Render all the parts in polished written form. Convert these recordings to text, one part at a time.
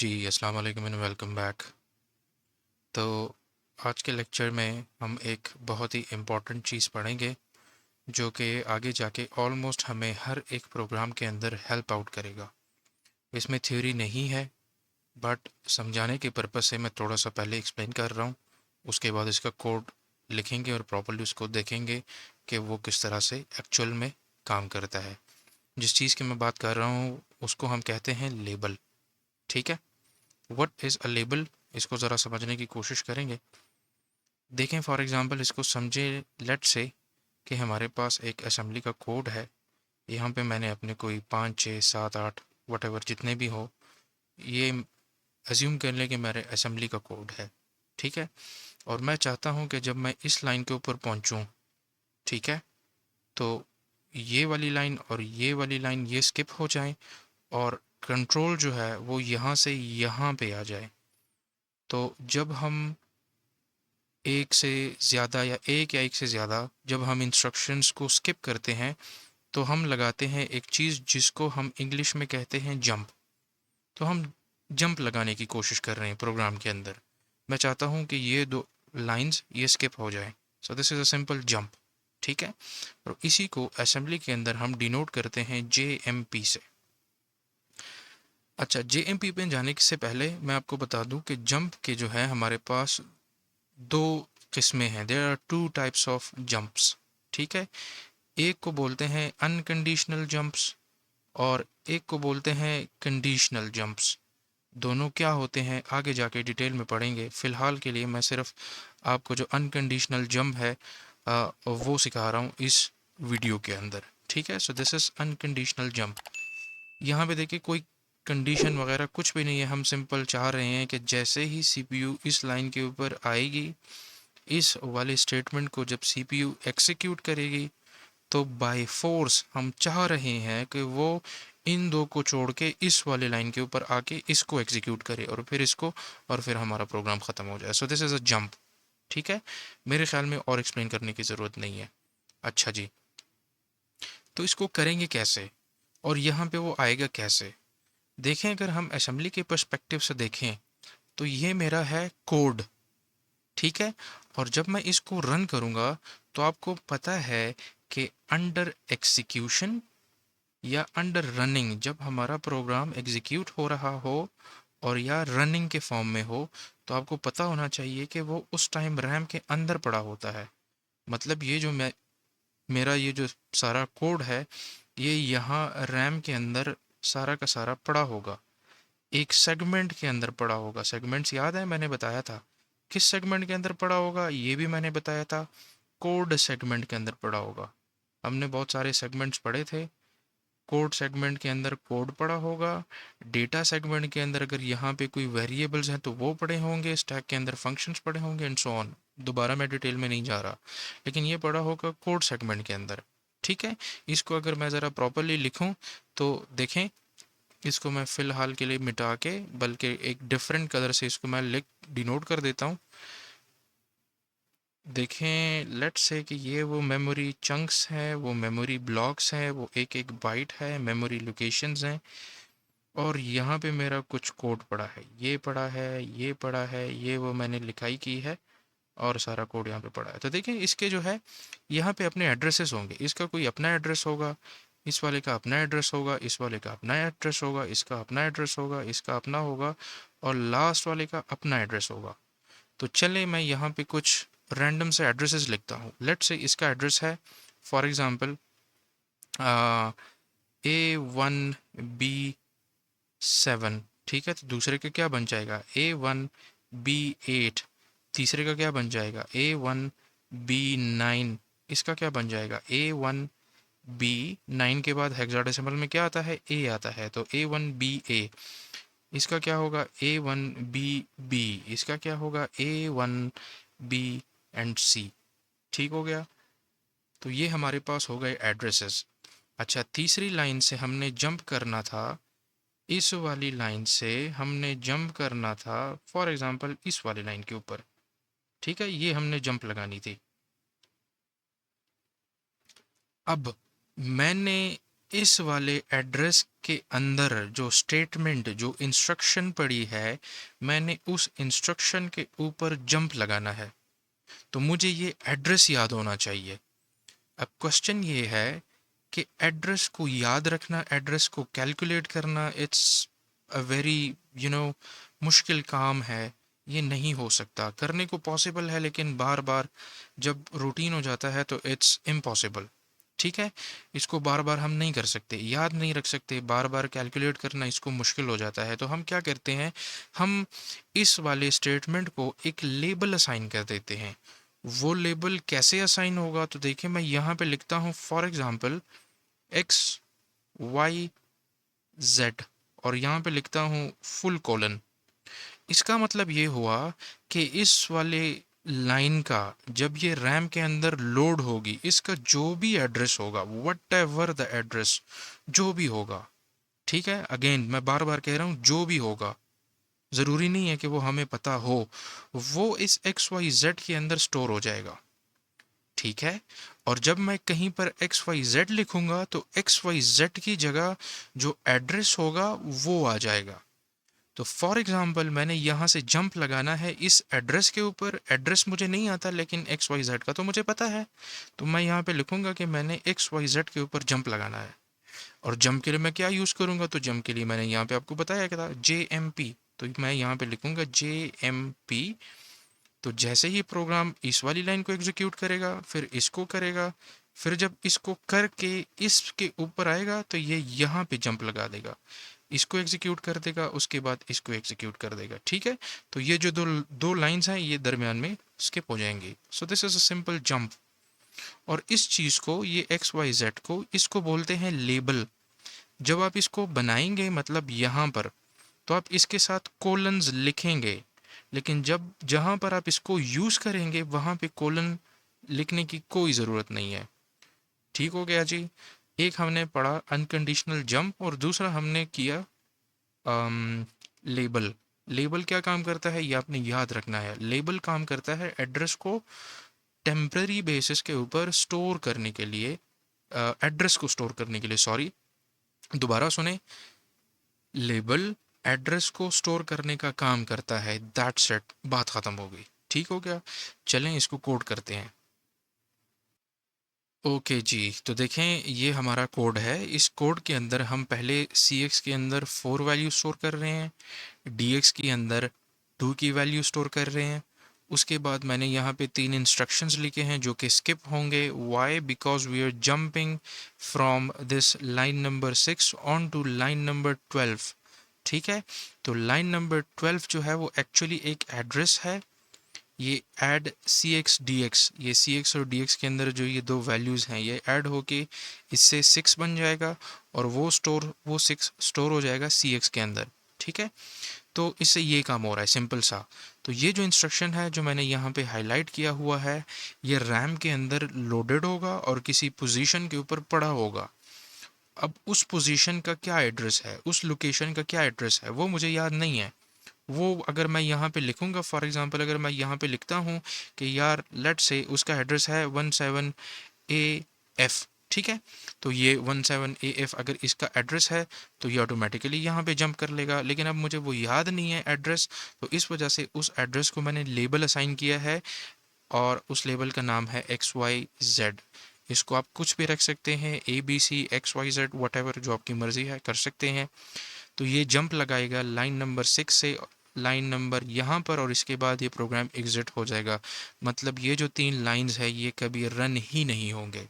जी, अस्सलाम वालेकुम and welcome back. तो आज के लेक्चर में हम एक बहुत ही इम्पोर्टेंट चीज़ पढ़ेंगे जो कि आगे जाके ऑलमोस्ट हमें हर एक प्रोग्राम के अंदर हेल्प आउट करेगा। इसमें थ्योरी नहीं है, बट समझाने के पर्पज़ से मैं थोड़ा सा पहले एक्सप्लेन कर रहा हूँ। उसके बाद इसका कोड लिखेंगे और प्रॉपर्ली उसको देखेंगे कि वो किस तरह से एक्चुअल में काम करता है। जिस चीज़ की मैं बात कर रहा हूँ उसको हम कहते हैं लेबल। ठीक है, व्हाट इज़ अ लेबल, इसको ज़रा समझने की कोशिश करेंगे। देखें फॉर एग्जांपल, इसको समझे। लेट से कि हमारे पास एक असेंबली का कोड है। यहाँ पे मैंने अपने कोई 5 6 7 8 वट जितने भी हो, ये अज्यूम कर लें कि मेरे असेंबली का कोड है। ठीक है, और मैं चाहता हूँ कि जब मैं इस लाइन के ऊपर पहुँचूँ, ठीक है, तो ये वाली लाइन और ये वाली लाइन ये स्किप हो जाए और कंट्रोल जो है वो यहाँ से यहाँ पे आ जाए। तो जब हम एक से ज़्यादा या एक से ज़्यादा जब हम इंस्ट्रक्शंस को स्किप करते हैं तो हम लगाते हैं एक चीज़ जिसको हम इंग्लिश में कहते हैं जंप। तो हम जंप लगाने की कोशिश कर रहे हैं प्रोग्राम के अंदर। मैं चाहता हूँ कि ये दो लाइंस ये स्किप हो जाए। So this is a simple jump. ठीक है, और इसी को असेंबली के अंदर हम डिनोट करते हैं JMP से। अच्छा, JMP पे जाने से पहले मैं आपको बता दूं कि जंप के जो है हमारे पास दो किस्में हैं। There are two types of jumps. ठीक है, एक को बोलते हैं अनकंडीशनल जंप्स और एक को बोलते हैं कंडीशनल जंप्स। दोनों क्या होते हैं आगे जाके डिटेल में पढ़ेंगे। फ़िलहाल के लिए मैं सिर्फ आपको जो अनकंडीशनल जंप है वो सिखा रहा हूँ इस वीडियो के अंदर। ठीक है, so this is unconditional jump. यहाँ पे देखिए कोई कंडीशन वगैरह कुछ भी नहीं है। हम सिंपल चाह रहे हैं कि जैसे ही CPU इस लाइन के ऊपर आएगी, इस वाले स्टेटमेंट को जब CPU एग्जीक्यूट करेगी, तो बाय फोर्स हम चाह रहे हैं कि वो इन दो को छोड़ के इस वाले लाइन के ऊपर आके इसको एग्जीक्यूट करे और फिर इसको, और फिर हमारा प्रोग्राम ख़त्म हो जाए। So this is a jump. ठीक है, मेरे ख्याल में और एक्सप्लेन करने की ज़रूरत नहीं है। अच्छा जी, तो इसको करेंगे कैसे और यहाँ पे वो आएगा कैसे? देखें, अगर हम असेंबली के पर्सपेक्टिव से देखें तो ये मेरा है कोड। ठीक है, और जब मैं इसको रन करूँगा तो आपको पता है कि अंडर एक्सिक्यूशन या अंडर रनिंग, जब हमारा प्रोग्राम एग्जीक्यूट हो रहा हो और या रनिंग के फॉर्म में हो, तो आपको पता होना चाहिए कि वो उस टाइम रैम के अंदर पड़ा होता है। मतलब ये जो मेरा ये जो सारा कोड है, ये यहाँ रैम के अंदर सारा का सारा पड़ा होगा, एक सेगमेंट के अंदर पड़ा होगा। सेगमेंट्स याद है, मैंने बताया था किस सेगमेंट के अंदर पड़ा होगा, ये भी मैंने बताया था, कोड सेगमेंट के अंदर पड़ा होगा। हमने बहुत सारे सेगमेंट्स पढ़े थे। कोड सेगमेंट के अंदर कोड पड़ा होगा, डेटा सेगमेंट के अंदर अगर यहाँ पे कोई वेरिएबल्स हैं तो वो पड़े होंगे, स्टैक के अंदर फंक्शंस पड़े होंगे एंड सो ऑन। दोबारा मैं डिटेल में नहीं जा रहा, लेकिन ये पड़ा होगा कोड सेगमेंट के अंदर। ठीक है, इसको अगर मैं ज़रा प्रॉपरली लिखूं तो देखें, इसको मैं फ़िलहाल के लिए मिटा के बल्कि एक डिफरेंट कलर से इसको मैं लिख डिनोट कर देता हूँ। देखें, लेट्स से कि ये वो मेमोरी चंक्स हैं, वो मेमोरी ब्लॉक्स हैं, वो एक एक बाइट है, मेमोरी लोकेशंस हैं, और यहाँ पे मेरा कुछ कोड पड़ा है, ये पड़ा है, ये पड़ा है, ये वो मैंने लिखाई की है और सारा कोड यहाँ पे पड़ा है। तो देखें, इसके जो है यहाँ पे अपने एड्रेसेस होंगे। इसका कोई अपना एड्रेस होगा, इस वाले का अपना एड्रेस होगा, इस वाले का अपना एड्रेस होगा, इसका अपना एड्रेस होगा, इसका अपना होगा, और लास्ट वाले का अपना एड्रेस होगा। तो चले मैं यहाँ पे कुछ रैंडम से एड्रेसेस लिखता हूँ। लेट्स से इसका एड्रेस है फॉर एग्ज़ाम्पल A1B7। ठीक है, तो दूसरे का क्या बन जाएगा, A1B8। तीसरे का क्या बन जाएगा, A1B9। इसका क्या बन जाएगा, A1B9 के बाद हेक्साडेसिमल में क्या आता है, A आता है, तो A1BA। इसका क्या होगा, A1BB। इसका क्या होगा, A1B&C। ठीक हो गया, तो ये हमारे पास हो गए एड्रेसेस। अच्छा, तीसरी लाइन से हमने जंप करना था, इस वाली लाइन से हमने जंप करना था फॉर एग्जांपल इस वाली लाइन के ऊपर। ठीक है, ये हमने जंप लगानी थी। अब मैंने इस वाले एड्रेस के अंदर जो स्टेटमेंट, जो इंस्ट्रक्शन पड़ी है, मैंने उस इंस्ट्रक्शन के ऊपर जंप लगाना है। तो मुझे ये एड्रेस याद होना चाहिए। अब क्वेश्चन ये है कि एड्रेस को याद रखना, एड्रेस को कैलकुलेट करना, इट्स अ वेरी मुश्किल काम है। ये नहीं हो सकता, करने को पॉसिबल है लेकिन बार बार जब रूटीन हो जाता है तो इट्स इम्पॉसिबल। ठीक है, इसको बार बार हम नहीं कर सकते, याद नहीं रख सकते, बार बार कैलकुलेट करना इसको मुश्किल हो जाता है। तो हम क्या करते हैं, हम इस वाले स्टेटमेंट को एक लेबल असाइन कर देते हैं। वो लेबल कैसे असाइन होगा, तो देखिए मैं यहाँ पे लिखता हूँ for example X Y Z, और यहाँ पे लिखता हूँ फुल कॉलन। इसका मतलब ये हुआ कि इस वाले लाइन का जब ये रैम के अंदर लोड होगी, इसका जो भी एड्रेस होगा, वट एवर द एड्रेस, जो भी होगा, ठीक है, अगेन मैं बार बार कह रहा हूँ जो भी होगा, ज़रूरी नहीं है कि वो हमें पता हो, वो इस एक्स वाई जेड के अंदर स्टोर हो जाएगा। ठीक है, और जब मैं कहीं पर एक्स वाई जेड लिखूंगा तो एक्स वाई जेड की जगह जो एड्रेस होगा वो आ जाएगा। तो फॉर एग्जाम्पल मैंने यहाँ से जंप लगाना है इस एड्रेस के ऊपर, एड्रेस मुझे नहीं आता लेकिन एक्स वाई जेड का तो मुझे पता है, तो मैं यहाँ पे लिखूंगा कि मैंने एक्स वाई जेड के ऊपर जंप लगाना है। और जंप के लिए मैं क्या यूज़ करूँगा, तो जंप के लिए मैंने यहाँ पे आपको बताया क्या था, जे एम पी। तो मैं यहाँ पे लिखूंगा जे एम पी। तो जैसे ही प्रोग्राम इस वाली लाइन को एग्जीक्यूट करेगा, फिर इसको करेगा, फिर जब इसको करके इसके ऊपर आएगा तो ये यहाँ पे जंप लगा देगा, इसको एग्जीक्यूट कर देगा, उसके बाद इसको एग्जीक्यूट कर देगा। ठीक है, तो ये जो दो दो लाइंस हैं ये दरमियान में स्किप हो जाएंगी। So this is a simple jump. और इस चीज़ को, ये एक्स वाई जेड को, इसको बोलते हैं लेबल। जब आप इसको बनाएंगे मतलब यहाँ पर, तो आप इसके साथ कोलन्स लिखेंगे, लेकिन जब जहाँ पर आप इसको यूज़ करेंगे वहाँ पे कोलन लिखने की कोई ज़रूरत नहीं है। ठीक हो गया जी। एक हमने पढ़ा अनकंडीशनल जंप और दूसरा हमने किया लेबल। लेबल क्या काम करता है ये आपने याद रखना है। लेबल काम करता है एड्रेस को टेम्पररी बेसिस के ऊपर स्टोर करने के लिए, एड्रेस को स्टोर करने के लिए, सॉरी दोबारा सुने, लेबल एड्रेस को स्टोर करने का काम करता है। दैट्स इट, बात खत्म हो गई। ठीक हो गया, चलें इसको कोड करते हैं। ओके जी, तो देखें ये हमारा कोड है। इस कोड के अंदर हम पहले सी एक्स के अंदर 4 वैल्यू स्टोर कर रहे हैं, डी एक्स के अंदर 2 की वैल्यू स्टोर कर रहे हैं। उसके बाद मैंने यहाँ पे 3 इंस्ट्रक्शंस लिखे हैं जो कि स्किप होंगे। Why? Because we are jumping from this line number 6 on to line number 12। ठीक है, तो लाइन नंबर 12 जो है वो एक्चुअली एक एड्रेस है। ये ऐड सी एक्स डी एक्स, ये सी एक्स और डी एक्स के अंदर जो ये दो वैल्यूज़ हैं ये ऐड होके इससे 6 बन जाएगा, और वो 6 स्टोर हो जाएगा सी एक्स के अंदर। ठीक है, तो इससे ये काम हो रहा है सिंपल सा। तो ये जो इंस्ट्रक्शन है जो मैंने यहाँ पे हाईलाइट किया हुआ है, ये रैम के अंदर लोडेड होगा और किसी पोजीशन के ऊपर पड़ा होगा। अब उस पोजीशन का क्या एड्रेस है, उस लोकेशन का क्या एड्रेस है, वो मुझे याद नहीं है। वो अगर मैं यहाँ पे लिखूंगा, फॉर एग्जांपल अगर मैं यहाँ पे लिखता हूँ कि यार लेट से उसका एड्रेस है 17 ए एफ, ठीक है, तो ये 17 ए एफ अगर इसका एड्रेस है तो ये ऑटोमेटिकली यहाँ पे जंप कर लेगा। लेकिन अब मुझे वो याद नहीं है एड्रेस, तो इस वजह से उस एड्रेस को मैंने लेबल असाइन किया है, और उस लेबल का नाम है एक्स वाई जेड। इसको आप कुछ भी रख सकते हैं, A B C X Y Z whatever, जो आपकी मर्जी है कर सकते हैं। तो ये जंप लगाएगा लाइन नंबर 6 से लाइन नंबर यहाँ पर, और इसके बाद ये प्रोग्राम एग्जिट हो जाएगा। मतलब ये जो 3 लाइंस है ये कभी रन ही नहीं होंगे।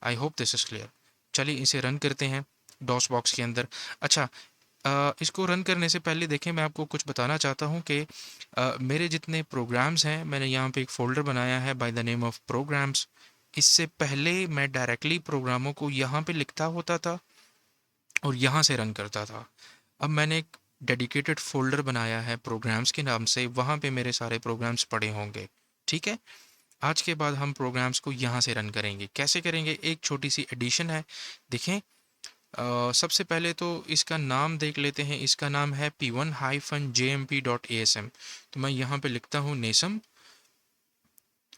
I hope this is clear. चलिए इसे रन करते हैं डॉस बॉक्स के अंदर। अच्छा, इसको रन करने से पहले देखें मैं आपको कुछ बताना चाहता हूँ कि मेरे जितने प्रोग्राम्स हैं, मैंने यहाँ पे एक फ़ोल्डर बनाया है by the name of programs. इससे पहले मैं डायरेक्टली प्रोग्रामों को यहाँ पे लिखता होता था और यहाँ से रन करता था। अब मैंने एक डेडिकेटेड फ़ोल्डर बनाया है प्रोग्राम्स के नाम से, वहाँ पे मेरे सारे प्रोग्राम्स पड़े होंगे। ठीक है, आज के बाद हम प्रोग्राम्स को यहाँ से रन करेंगे। कैसे करेंगे, एक छोटी सी एडिशन है, देखें। सबसे पहले तो इसका नाम देख लेते हैं। इसका नाम है p1-jmp.asm। तो मैं यहाँ पे लिखता हूँ नेसम,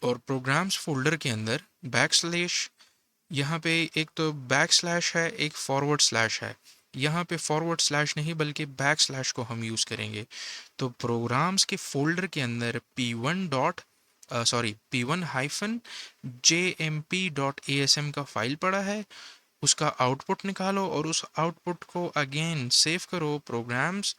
और प्रोग्राम्स फोल्डर के अंदर बैकस्लैश यहाँ पे एक तो बैक स्लैश है, एक फॉरवर्ड स्लैश है। यहाँ पे फॉरवर्ड स्लैश नहीं बल्कि बैक स्लैश को हम यूज़ करेंगे। तो प्रोग्राम्स के फोल्डर के अंदर p1-jmp.asm का फाइल पड़ा है, उसका आउटपुट निकालो और उस आउटपुट को अगेन सेव करो प्रोग्राम्स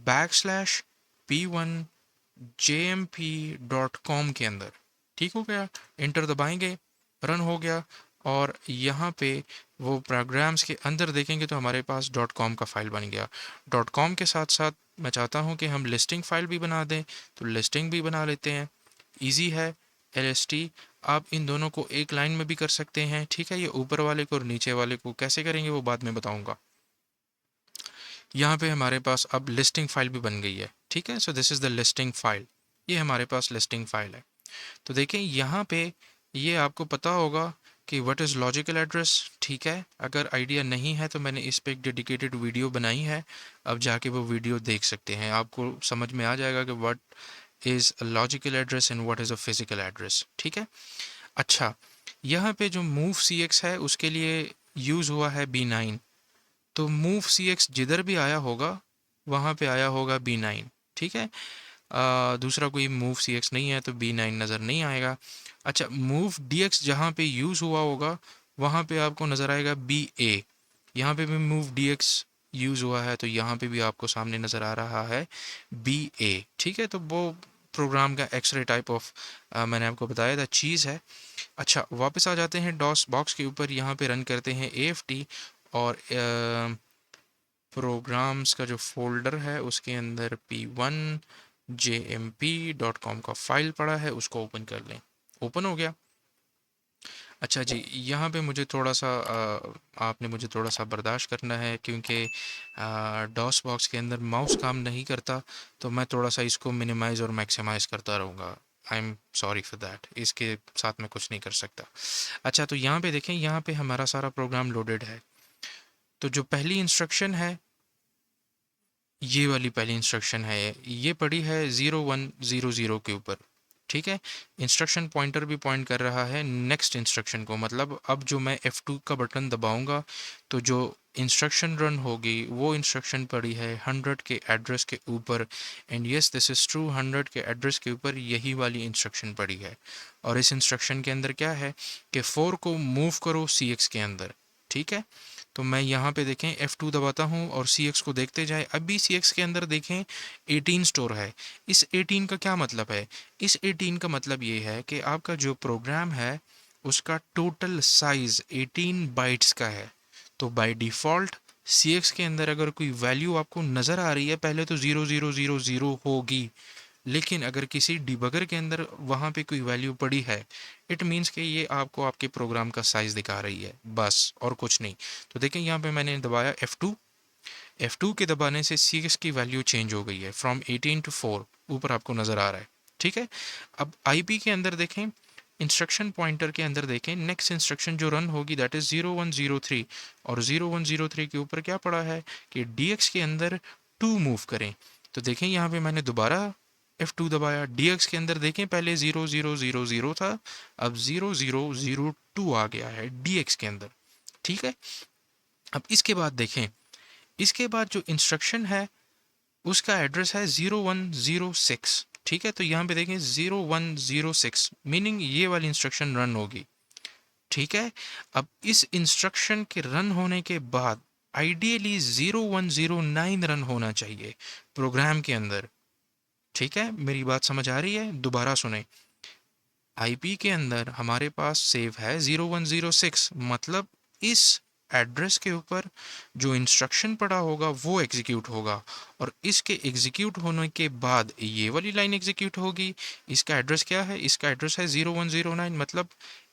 /p1jmp.com के अंदर। ठीक हो गया, इंटर दबाएंगे, रन हो गया। और यहाँ पे वो प्रोग्राम्स के अंदर देखेंगे तो हमारे पास .com का फाइल बन गया। .com के साथ साथ मैं चाहता हूँ कि हम लिस्टिंग फाइल भी बना दें, तो लिस्टिंग भी बना लेते हैं। इजी है, LST। आप इन दोनों को एक लाइन में भी कर सकते हैं, ठीक है। ये ऊपर वाले को और नीचे वाले को कैसे करेंगे वो बाद में बताऊंगा। यहाँ पे हमारे पास अब लिस्टिंग फाइल भी बन गई है, ठीक है। So this is the listing file, ये हमारे पास लिस्टिंग फाइल है। तो देखें यहाँ पे ये आपको पता होगा कि व्हाट इज़ लॉजिकल एड्रेस, ठीक है। अगर आइडिया नहीं है तो मैंने इस पे एक डेडिकेटेड वीडियो बनाई है, अब जाके वो वीडियो देख सकते हैं, आपको समझ में आ जाएगा कि what is a logical address and what is a physical address, ठीक है। अच्छा, यहाँ पे जो मूव CX है उसके लिए यूज़ हुआ है B9। तो मूव CX जिधर भी आया होगा वहाँ पे आया होगा B9, ठीक है। दूसरा कोई मूव CX नहीं है तो B9 नज़र नहीं आएगा। अच्छा, मूव DX जहाँ पे यूज़ हुआ होगा वहाँ पे आपको नज़र आएगा BA। यहाँ पे भी मूव DX यूज़ हुआ है तो यहाँ पे भी आपको सामने नज़र आ रहा है BA, ठीक है। तो वो प्रोग्राम का एक्सरे टाइप ऑफ मैंने आपको बताया था चीज़ है। अच्छा, वापस आ जाते हैं डॉस बॉक्स के ऊपर, यहाँ पे रन करते हैं AFT और प्रोग्राम्स का जो फोल्डर है उसके अंदर p1jmp.com का फाइल पड़ा है, उसको ओपन कर लें। ओपन हो गया। अच्छा जी, यहाँ पे मुझे थोड़ा सा आपने मुझे थोड़ा सा बर्दाश्त करना है क्योंकि डॉस बॉक्स के अंदर माउस काम नहीं करता, तो मैं थोड़ा सा इसको मिनिमाइज़ और मैक्सिमाइज़ करता रहूँगा। I am sorry for that, इसके साथ मैं कुछ नहीं कर सकता। अच्छा, तो यहाँ पे देखें, यहाँ पे हमारा सारा प्रोग्राम लोडेड है। तो जो पहली इंस्ट्रक्शन है, ये वाली पहली इंस्ट्रक्शन है, ये पड़ी है 0100 के ऊपर, ठीक है। इंस्ट्रक्शन पॉइंटर भी पॉइंट कर रहा है नेक्स्ट इंस्ट्रक्शन को, मतलब अब जो मैं F2 का बटन दबाऊंगा तो जो इंस्ट्रक्शन रन होगी वो इंस्ट्रक्शन पड़ी है 100 के एड्रेस के ऊपर। And yes, this is true, 100 के एड्रेस के ऊपर यही वाली इंस्ट्रक्शन पड़ी है। और इस इंस्ट्रक्शन के अंदर क्या है कि 4 को मूव करो CX के अंदर, ठीक है। तो मैं यहाँ पे देखें F2 दबाता हूँ और CX को देखते जाए। अभी CX के अंदर देखें 18 स्टोर है। इस 18 का क्या मतलब है? इस 18 का मतलब ये है कि आपका जो प्रोग्राम है उसका टोटल साइज 18 बाइट्स का है। तो बाय डिफ़ॉल्ट CX के अंदर अगर कोई वैल्यू आपको नज़र आ रही है पहले तो 0000 होगी, लेकिन अगर किसी डिबगर के अंदर वहाँ पे कोई वैल्यू पड़ी है, इट मीन्स कि ये आपको आपके प्रोग्राम का साइज़ दिखा रही है, बस और कुछ नहीं। तो देखें यहाँ पे मैंने दबाया F2, F2 के दबाने से CX की वैल्यू चेंज हो गई है फ्रॉम 18 टू 4, ऊपर आपको नज़र आ रहा है, ठीक है। अब IP के अंदर देखें, इंस्ट्रक्शन पॉइंटर के अंदर देखें, नेक्स्ट इंस्ट्रक्शन जो रन होगी दैट इज़ 0103, और 0103 के ऊपर क्या पड़ा है कि DX के अंदर 2 मूव करें। तो देखें यहाँ पे मैंने दोबारा F2 दबाया, DX के अंदर देखें पहले 0000 था, अब 0002 आ गया है DX के अंदर, ठीक है। अब इसके बाद देखें, इसके बाद जो इंस्ट्रक्शन है उसका एड्रेस है 0106, ठीक है। तो यहाँ पे देखें 0106 मीनिंग ये वाली इंस्ट्रक्शन रन होगी, ठीक है। अब इस इंस्ट्रक्शन के रन होने के बाद आइडियली 0109 रन होना चाहिए प्रोग्राम के अंदर, ठीक है। मेरी बात समझ आ रही है? दोबारा सुने, IP के अंदर हमारे पास सेव है 0106, मतलब इस एड्रेस के ऊपर जो इंस्ट्रक्शन पड़ा होगा वो एग्जीक्यूट होगा, और इसके एग्जीक्यूट होने के बाद ये वाली लाइन एग्जीक्यूट होगी। इसका एड्रेस क्या है? इसका एड्रेस है 0109, मतलब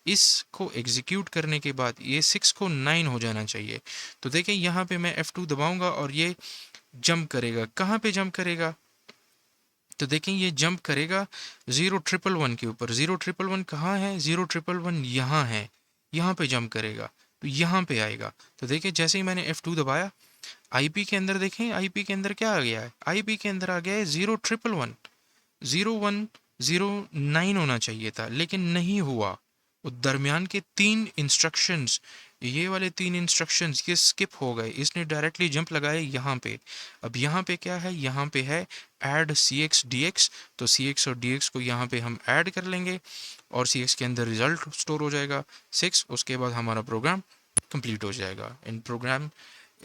इसको एग्जीक्यूट करने के बाद ये 6 को 9 हो जाना चाहिए। तो देखें यहाँ पे मैं F2 दबाऊंगा और ये जंप करेगा। कहाँ पे जंप करेगा? तो देखें ये जंप करेगा 0111 के ऊपर। 0111 कहाँ है? 0111 यहाँ है, यहाँ पे जंप करेगा तो यहाँ पे आएगा। तो देखें जैसे ही मैंने F2 दबाया, IP के अंदर देखें, IP के अंदर क्या आ गया है? IP के अंदर आ गया है 0111, 0109 होना चाहिए था लेकिन नहीं हुआ। दरमियान के 3 इंस्ट्रक्शंस, ये वाले 3 इंस्ट्रक्शंस ये स्किप हो गए, इसने डायरेक्टली जंप लगाए यहाँ पे। अब यहाँ पे क्या है, यहाँ पे है ऐड सी एक्स डी एक्स, तो सी एक्स और डी एक्स को यहाँ पे हम ऐड कर लेंगे और सी एक्स के अंदर रिजल्ट स्टोर हो जाएगा 6। उसके बाद हमारा प्रोग्राम कंप्लीट हो जाएगा and program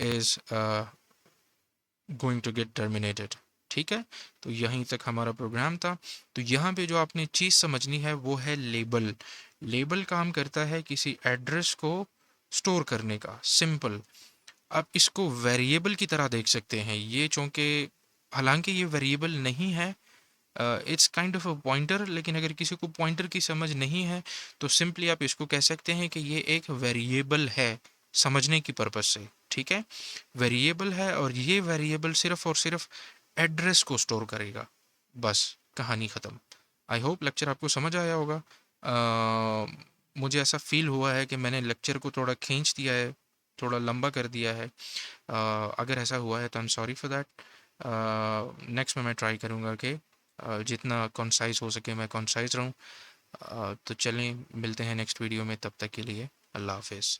is going to get terminated. ठीक है, तो यहीं तक हमारा प्रोग्राम था। तो यहाँ पे जो आपने चीज़ समझनी है वो है लेबल। लेबल काम करता है किसी एड्रेस को स्टोर करने का, सिंपल। आप इसको वेरिएबल की तरह देख सकते हैं ये, चूँकि हालांकि ये वेरिएबल नहीं है, it's kind of a pointer, लेकिन अगर किसी को पॉइंटर की समझ नहीं है तो सिंपली आप इसको कह सकते हैं कि ये एक वेरिएबल है, समझने की पर्पज़ से। ठीक है, वेरिएबल है और ये वेरिएबल सिर्फ और सिर्फ एड्रेस को स्टोर करेगा, बस कहानी ख़त्म। आई होप लेक्चर आपको समझ आया होगा। मुझे ऐसा फील हुआ है कि मैंने लेक्चर को थोड़ा खींच दिया है, थोड़ा लंबा कर दिया है। अगर ऐसा हुआ है तो I am sorry for that. Next में मैं ट्राई करूँगा कि जितना कॉन्साइज हो सके मैं कॉन्साइज रहूँ। तो चलें, मिलते हैं नेक्स्ट वीडियो में, तब तक के लिए अल्लाह हाफिज़।